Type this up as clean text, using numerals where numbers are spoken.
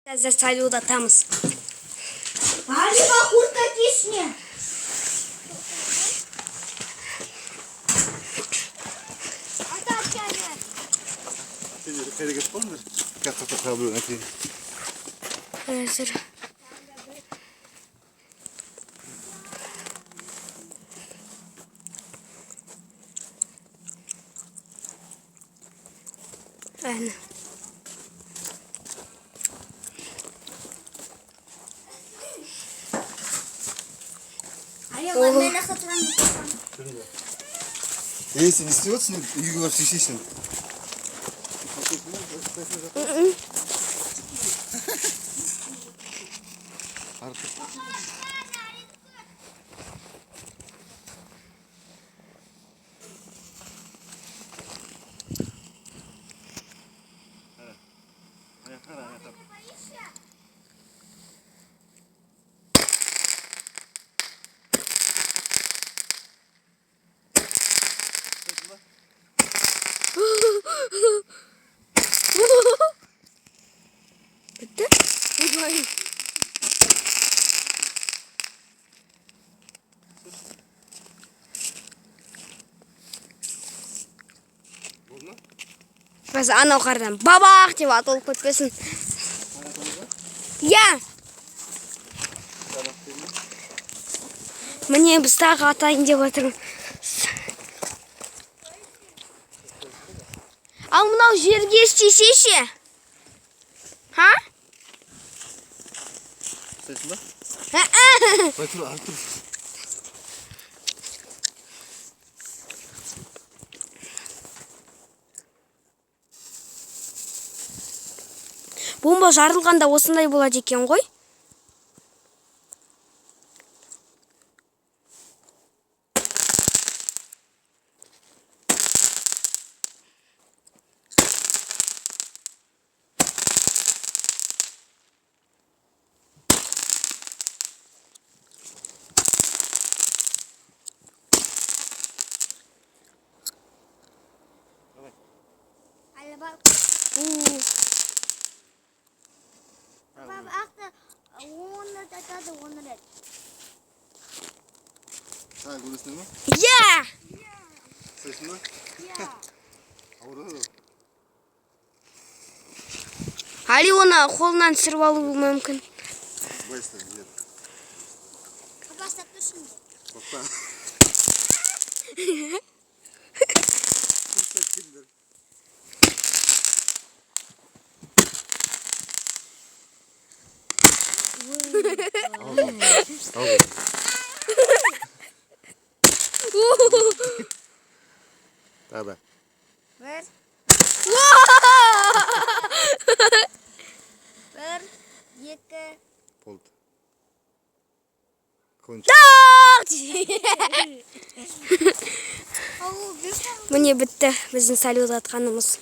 Қазір салюдатамыз. Алима куртка кисне. Қайда кетіп қалдыңдар? Қақпақта қабылын әкейін. Қазір. Әне. Алима мен ақытырам. Сен істеп отырсың, үйге барып шешесің. Bitti. Vay. Біз анау қардан бабақ деп атылып кетпесін. Я. Міне біз тағы атайын деп отырмыз. Ал мынау жерге істесеше? Ха? Істейсің ба? Бай тұр, алып тұр. Бомба жарылғанда осындай болады екен ғой? Baba akta onu da onu da. Сай, көресің бе? Я! Істейсің ба? Я. Ауырады. Али оны қолынан түсіріп алуы мүмкін. Бай істейін, ет. Бастап тұрсын. Тоқта. Таба. Bir. Bir, iki. Болды. Кончик. Міне бітті біздің салют атқанымыз.